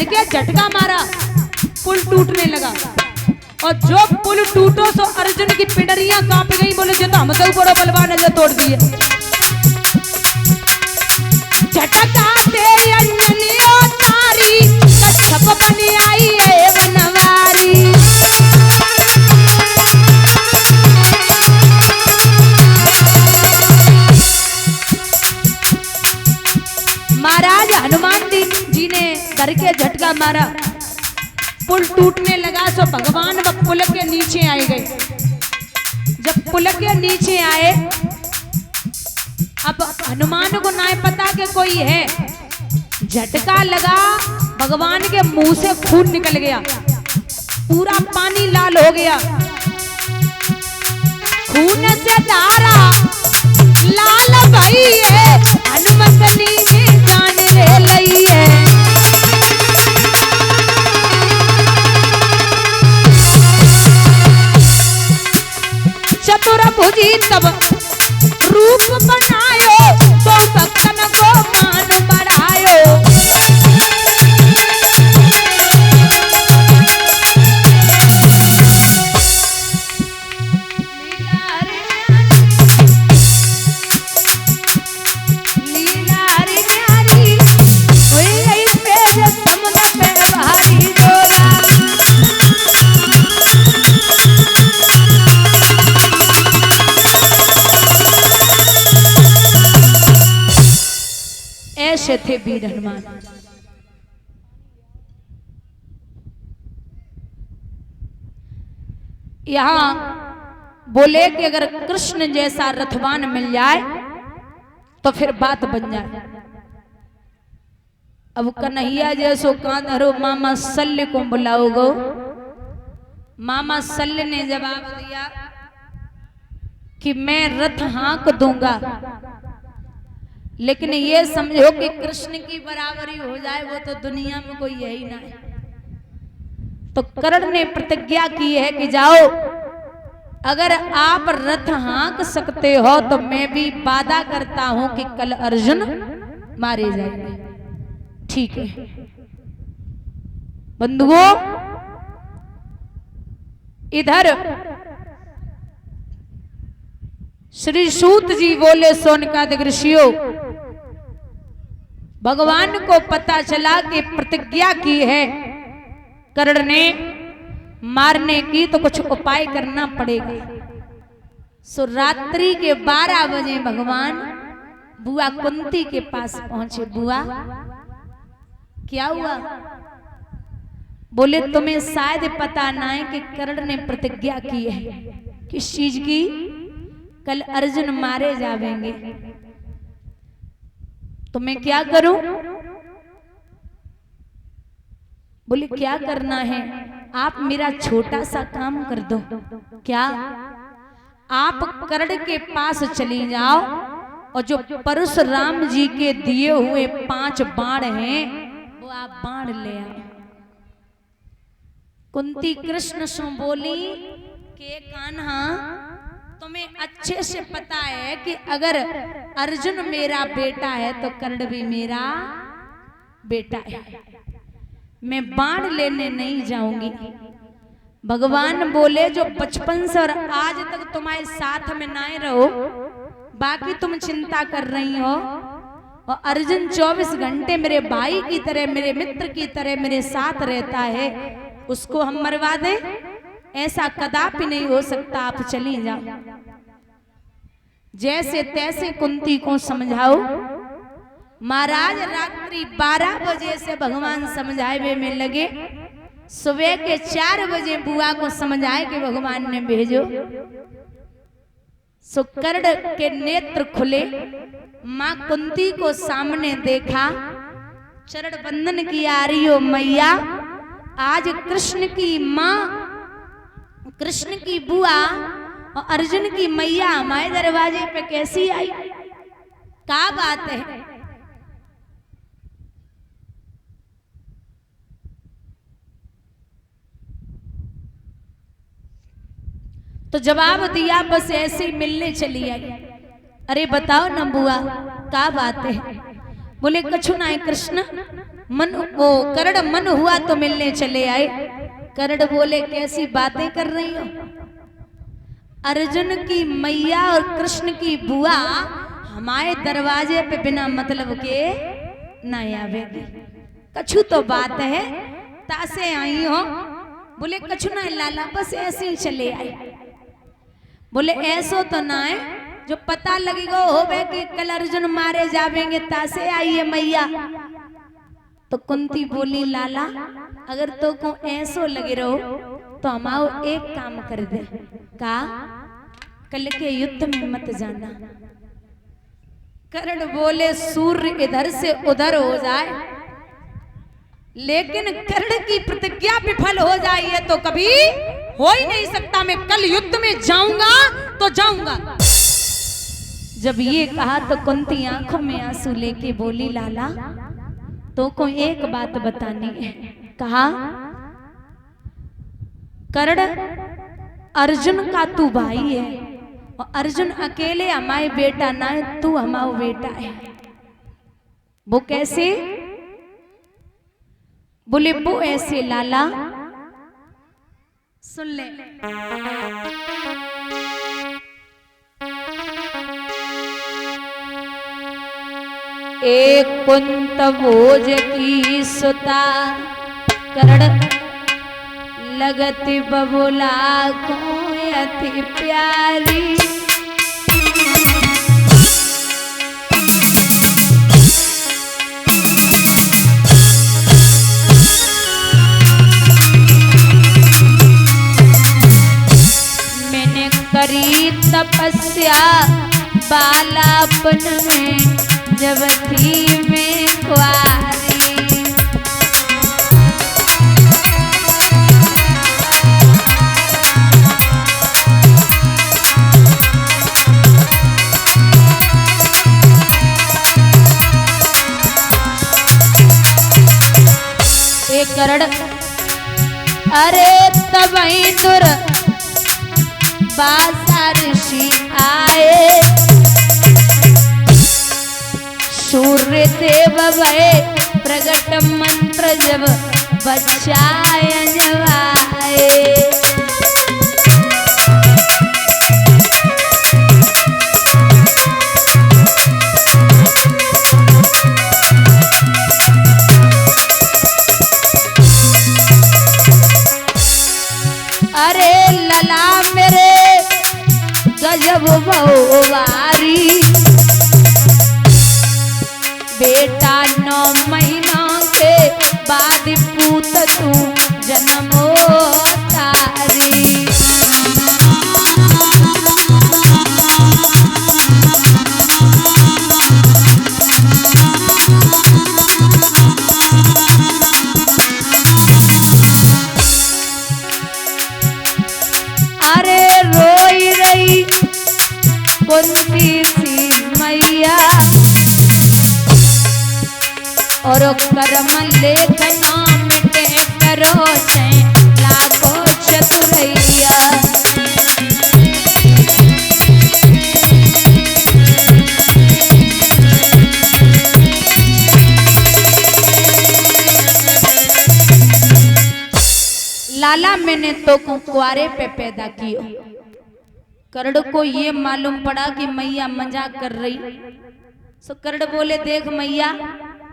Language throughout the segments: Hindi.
धर के झटका मारा, पुल टूटने लगा। और जो पुल टूटो तो अर्जुन की पिंडरियां कांप गई। बोले जो तो हम तो बड़ो बलवान है जो तोड़ दिए। झटका दे अंजलियों तारी, कच्छप बनी आई है बनवारी। महाराज हनुमान जी ने धर के झटका मारा, पुल टूटने लगा। सो भगवान व पुल के नीचे आए गए। जब पुल के नीचे आए, अब हनुमान को ना पता कि कोई है। झटका लगा, भगवान के मुंह से खून निकल गया, पूरा पानी लाल हो गया। खून से धारा लाल भई है, हनुमंतनी ने जान ले लई है। चतुर्भुजी तब रूप बनायो, तो भक्तन को मान बढ़ायो। लीला रे न्यारी हुई गई मेरे समुद्र पे भारी डोला। ऐसे थे वीर हनुमान। यहां बोले कि अगर कृष्ण जैसा रथवान मिल जाए तो फिर बात बन जाए। अब कन्हैया जैसो कांधरो मामा शल्य को बुलाओगो। मामा शल्य ने जवाब दिया कि मैं रथ हाँक दूंगा, लेकिन ये समझो कि कृष्ण की बराबरी हो जाए वो तो दुनिया में कोई यही ना है। तो कर्ण ने प्रतिज्ञा की है कि जाओ, अगर आप रथ हाँक सकते हो तो मैं भी वादा करता हूं कि कल अर्जुन मारे जाएंगे। ठीक है बंधुओं, इधर श्री सूत जी बोले सोनकादिक ऋषियों, भगवान को पता चला कि प्रतिज्ञा की है कर्ण ने मारने की, तो कुछ उपाय करना पड़ेगा। सो रात्रि के 12 बजे भगवान बुआ कुंती के पास पहुंचे। बुआ क्या हुआ? बोले तुम्हें शायद पता ना है कि कर्ण ने प्रतिज्ञा की है। किस चीज की? कल अर्जुन मारे जावेंगे। तो मैं क्या करूं? बोले क्या करना है? आप मेरा छोटा सा काम कर दो। क्या? आप कर्ण के पास चली जाओ और जो परशुराम जी के दिए हुए 5 बाण हैं वो आप बाण ले आओ। कुंती कृष्ण से बोली कि कान्हा, तुम्हें अच्छे से पता है कि अगर अर्जुन मेरा बेटा है तो कर्ण भी मेरा बेटा है। मैं बाण लेने नहीं जाऊंगी। भगवान बोले जो बचपन से और आज तक तुम्हारे साथ में ना रहो, बाकी तुम चिंता कर रही हो, और अर्जुन 24 घंटे मेरे भाई की तरह, मेरे मित्र की तरह मेरे साथ रहता है, उसको हम मरवा दें? ऐसा कदापि नहीं हो सकता। आप चली जाओ। जैसे तैसे कुंती को समझाओ। महाराज रात्रि 12 बजे से भगवान समझाए में लगे। सुबह के 4 बजे बुआ को समझाए कि भगवान ने भेजो। सो कर्ण के नेत्र खुले, मां कुंती को सामने देखा, चरण बंदन किया, रियो मैया, आज कृष्ण की मां, कृष्ण की बुआ और अर्जुन की मैया हमारे दरवाजे पे कैसी आई? क्या बात है? तो जवाब दिया बस ऐसे ही मिलने चली आई। अरे बताओ ना बुआ क्या बात है? बोले कछु ना है कृष्ण, मन वो कर्ण मन हुआ तो मिलने चले आए। कर्ण बोले कैसी बातें कर रही हो, अर्जुन की मैया और कृष्ण की बुआ हमारे दरवाजे पे बिना मतलब के ना आवेगी, कछु तो बात है, तासे आई हो। बोले कछु ना लाला, बस ऐसे ही चले आए। बोले ऐसो तो ना है जो पता लगेगा होवे कि कल अर्जुन मारे जावेंगे, तासे आई है मैया। तो कुंती बोली लाला अगर तो को ऐसो लगे रहो तो हमाओ एक काम कर दे, का कल के युद्ध में मत जाना। कर्ण बोले सूर्य इधर से उधर हो जाए, लेकिन कर्ण की प्रतिज्ञा विफल हो जाए ये तो कभी हो ही नहीं सकता। मैं कल युद्ध में जाऊंगा तो जाऊंगा। जब ये कहा तो कुंती आंखों में आंसू लेके बोली लाला तो को एक बात बतानी है। कहा कर्ण अर्जुन का तू भाई है और अर्जुन अकेले हमारे बेटा ना है, तू हमारा बेटा है। वो कैसे? बोले वो ऐसे लाला, सुन ले। एक कुंत भोज की सुता कर्ण लगती बबुला को अति प्यारी। मैंने करी तपस्या बालापन में जब थी मैं कुआरी। कर्ण अरे तब दुर बासा ऋषि आए, सूर्य देव भय प्रगट मंत्र जब बचाए जवाए। अरे लला मेरे गजब बहुवारी, बेटा 9 महीना के बाद पूत तू जन्मो तारी। अरे रोई रही कुंती सी मैया और कर्म लेखना मिटे करो से लाखों चतुरैया। लाला मैंने तो कुंवारे पे पैदा कियो। कर्ण को ये मालूम पड़ा कि मैया मजाक कर रही, सो कर्ण बोले देख मैया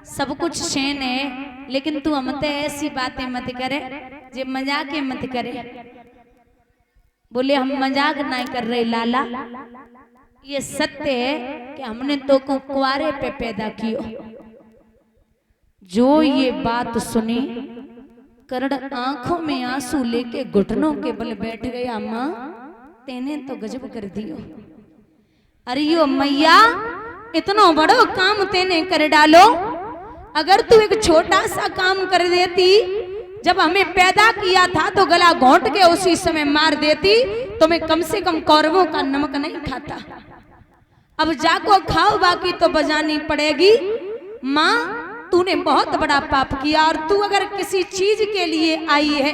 सब कुछ शेन है, लेकिन तू हमते ऐसी बातें मत करे जे मजाक मत करे। बोले हम मजाक नहीं कर रहे लाला, ये सत्य है कि हमने तो कुंवारे पे पैदा कियो। जो ये बात सुनी कर्ण आंखों में आंसू लेके घुटनों के बल बैठ गया। अम्मा तेने तो गजब कर दियो, अरे यो मैया इतना बड़ो काम तेने कर डालो। अगर तू एक छोटा सा काम कर देती, जब हमें पैदा किया था तो गला घोंट के उसी समय मार देती तो मैं कम से कम कौरवों का नमक नहीं खाता। अब जाको खाओ, बाकी तो बजानी पड़ेगी। माँ तूने बहुत बड़ा पाप किया, और तू अगर किसी चीज के लिए आई है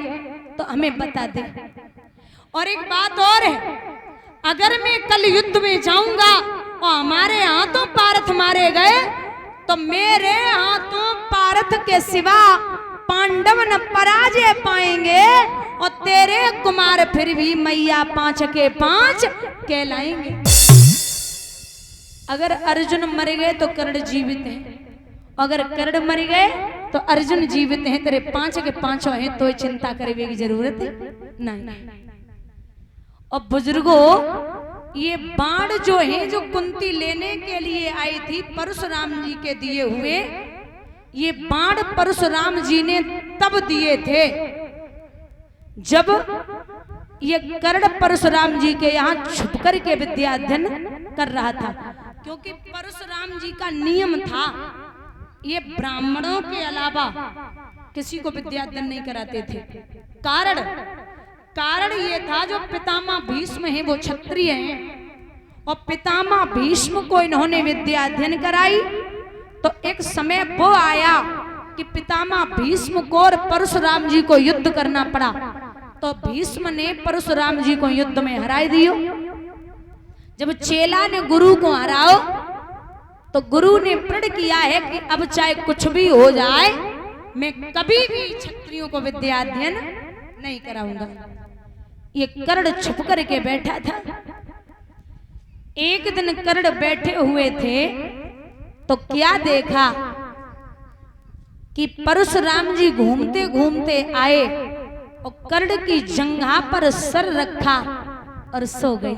तो हमें बता दे। और एक बात और है, अगर मैं कल युद्ध में जाऊंगा और हमारे हाथों पारथ मारे गए तो मेरे हाथों पारथ के सिवा पांडव न पराजय पाएंगे और तेरे कुमार फिर भी मैया 5 के 5 कहलाएंगे। अगर अर्जुन मर गए तो कर्ण जीवित हैं, अगर कर्ण मर गए तो अर्जुन जीवित हैं, तेरे 5 के 5 हैं, तो चिंता करने की जरूरत नहीं। और बुजुर्गों, ये बाण जो है जो कुंती लेने के लिए आई थी परशुराम जी के दिए हुए, ये बाण परशुराम जी ने तब दिए थे जब ये कर्ण परशुराम जी के यहाँ छुप कर के विद्या अध्ययन कर रहा था। क्योंकि परशुराम जी का नियम था ये ब्राह्मणों के अलावा किसी को विद्या अध्ययन नहीं कराते थे। कारण ये था, जो पितामह भीष्म हैं वो क्षत्रिय हैं और पितामह भीष्म को इन्होंने विद्या अध्ययन कराई। तो एक समय वो आया कि पितामह भीष्म को और परशुराम जी को युद्ध करना पड़ा, तो भीष्म ने परशुराम जी को युद्ध में हराई दियो। जब चेला ने गुरु को हराओ तो गुरु ने प्रण किया है कि अब चाहे कुछ भी हो जाए मैं कभी भी क्षत्रियों को विद्या अध्ययन नहीं कराऊंगा। ये कर्ण छुप करके बैठा था। एक दिन कर्ण बैठे हुए थे तो क्या देखा कि परशुराम जी घूमते घूमते आए और कर्ण की जंघा पर सर रखा और सो गए।